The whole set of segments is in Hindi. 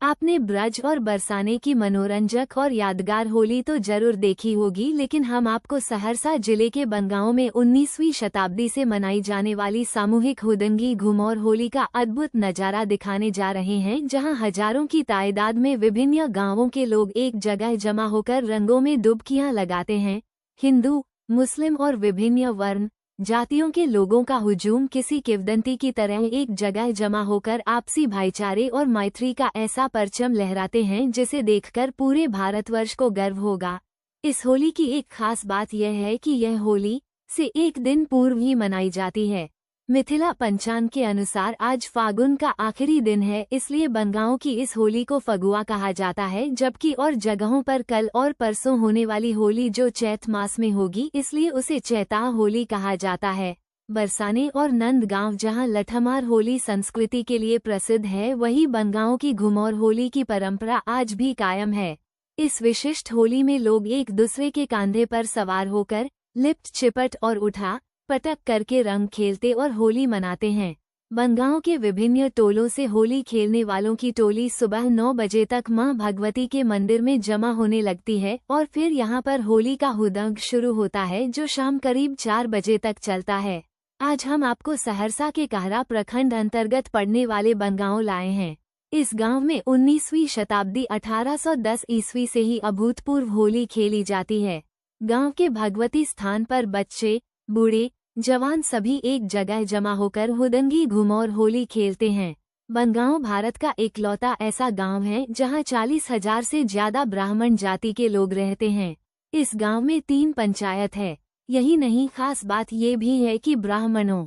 आपने ब्रज और बरसाने की मनोरंजक और यादगार होली तो जरूर देखी होगी, लेकिन हम आपको सहरसा जिले के बनगांव में 19वीं शताब्दी से मनाई जाने वाली सामूहिक हुदंगी घुमौर होली का अद्भुत नजारा दिखाने जा रहे हैं, जहां हजारों की तादाद में विभिन्न गांवों के लोग एक जगह जमा होकर रंगों में डुबकियां लगाते हैं। हिंदू, मुस्लिम और विभिन्न वर्ण जातियों के लोगों का हुजूम किसी किंवदंती की तरह एक जगह जमा होकर आपसी भाईचारे और मैत्री का ऐसा परचम लहराते हैं जिसे देखकर पूरे भारतवर्ष को गर्व होगा। इस होली की एक खास बात यह है कि यह होली से एक दिन पूर्व ही मनाई जाती है। मिथिला पंचांग के अनुसार आज फागुन का आखिरी दिन है, इसलिए बनगांव की इस होली को फगुआ कहा जाता है, जबकि और जगहों पर कल और परसों होने वाली होली जो चैत मास में होगी, इसलिए उसे चैता होली कहा जाता है। बरसाने और नंदगांव जहां लठमार होली संस्कृति के लिए प्रसिद्ध है, वहीं बनगांव की घुमौर होली की परंपरा आज भी कायम है। इस विशिष्ट होली में लोग एक दूसरे के कांधे पर सवार होकर लिपट चिपट और उठा पटक करके रंग खेलते और होली मनाते हैं। बनगांव के विभिन्न टोलों से होली खेलने वालों की टोली सुबह 9 बजे तक मां भगवती के मंदिर में जमा होने लगती है और फिर यहां पर होली का हुदंग शुरू होता है, जो शाम करीब 4 बजे तक चलता है। आज हम आपको सहरसा के कहरा प्रखंड अंतर्गत पड़ने वाले बनगांव लाए हैं। इस गांव में 19वीं शताब्दी 1810 ईस्वी से ही अभूतपूर्व होली खेली जाती है। गांव के भगवती स्थान पर बच्चे, बूढ़े, जवान सभी एक जगह जमा होकर हुदंगी घुमौर होली खेलते हैं। बनगांव भारत का इकलौता ऐसा गांव है जहां 40,000 से ज्यादा ब्राह्मण जाति के लोग रहते हैं। इस गांव में 3 पंचायत है। यही नहीं, खास बात ये भी है कि ब्राह्मणों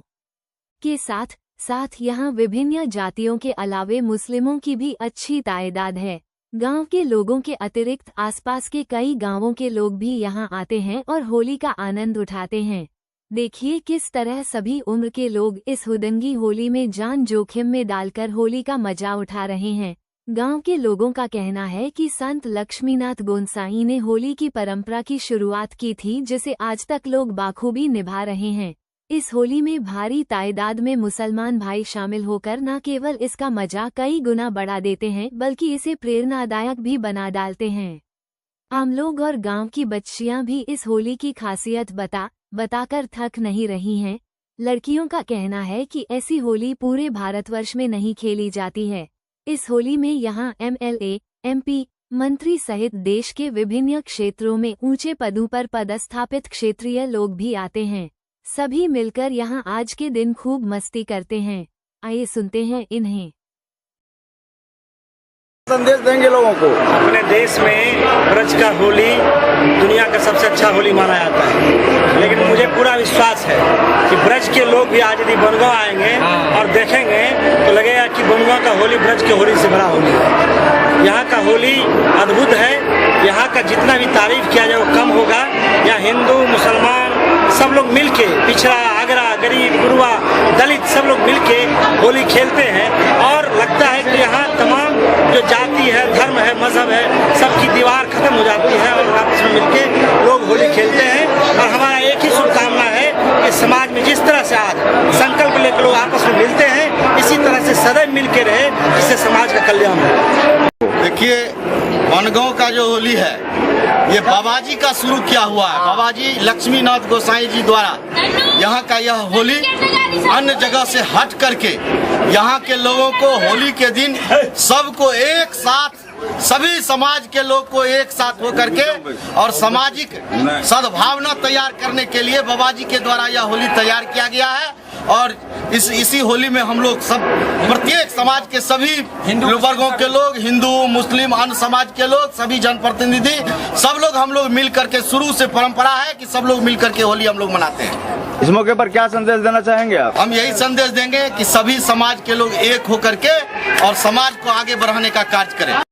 के साथ साथ यहाँ विभिन्न जातियों के अलावे मुस्लिमों की भी अच्छी तादाद है। गांव के लोगों के अतिरिक्त आसपास के कई गांवों के लोग भी यहाँ आते हैं और होली का आनंद उठाते हैं। देखिए किस तरह सभी उम्र के लोग इस हुदंगी होली में जान जोखिम में डालकर होली का मजा उठा रहे हैं। गांव के लोगों का कहना है कि संत लक्ष्मीनाथ गोंसाई ने होली की परंपरा की शुरुआत की थी, जिसे आज तक लोग बाखूबी निभा रहे हैं। इस होली में भारी तादाद में मुसलमान भाई शामिल होकर न केवल इसका मजा कई गुना बढ़ा देते हैं, बल्कि इसे प्रेरणादायक भी बना डालते हैं। आम लोग और गांव की बच्चियां भी इस होली की खासियत बताकर थक नहीं रही हैं। लड़कियों का कहना है कि ऐसी होली पूरे भारतवर्ष में नहीं खेली जाती है। इस होली में यहां MLA, MP, मंत्री सहित देश के विभिन्न क्षेत्रों में ऊंचे पदों पर पदस्थापित क्षेत्रीय लोग भी आते हैं। सभी मिलकर यहां आज के दिन खूब मस्ती करते हैं। आइए सुनते हैं इन्हें। संदेश देंगे लोगों को। अपने देश में ब्रज का होली दुनिया का सबसे अच्छा होली माना जाता है, लेकिन मुझे पूरा विश्वास है कि ब्रज के लोग भी आज यदि बनगांव आएंगे और देखेंगे तो लगेगा कि बनगांव का होली ब्रज के होली से बड़ा होली है। यहाँ का होली अद्भुत है। यहाँ का जितना भी तारीफ किया जाए वो कम होगा। यहाँ हिंदू, मुसलमान सब लोग मिलके, पिछड़ा, आगरा, गरीब, गुरुआ, दलित सब लोग मिलके होली खेलते हैं और लगता है कि यहाँ तमाम जो जाति है, धर्म है, मजहब है, सबकी दीवार खत्म हो जाती है और आपस में मिलके लोग होली खेलते हैं। और हमारा एक ही शुभकामना है कि समाज में जिस तरह से आज संकल्प लेकर लोग आपस में मिलते हैं, इसी तरह से सदैव मिलके रहे, जिससे समाज का कल्याण हो। देखिए, बनगांव का जो होली है ये बाबा जी का शुरू किया हुआ है। बाबा जी लक्ष्मीनाथ गोसाई जी द्वारा यहाँ का यह होली अन्य जगह से हट करके यहाँ के लोगों को होली के दिन सबको एक साथ, सभी समाज के लोग को एक साथ होकर के और सामाजिक सद्भावना तैयार करने के लिए बाबा जी के द्वारा यह होली तैयार किया गया है। और इसी होली में हम लोग सब प्रत्येक समाज के सभी वर्गों के लोग, हिंदू, मुस्लिम, अन्य समाज के लोग, सभी जनप्रतिनिधि, सब लोग हम लोग मिल करके, शुरू से परंपरा है कि सब लोग मिल करके होली हम लोग मनाते हैं। इस मौके पर क्या संदेश देना चाहेंगे आप? हम यही संदेश देंगे कि सभी समाज के लोग एक होकर के और समाज को आगे बढ़ाने का कार्य करें।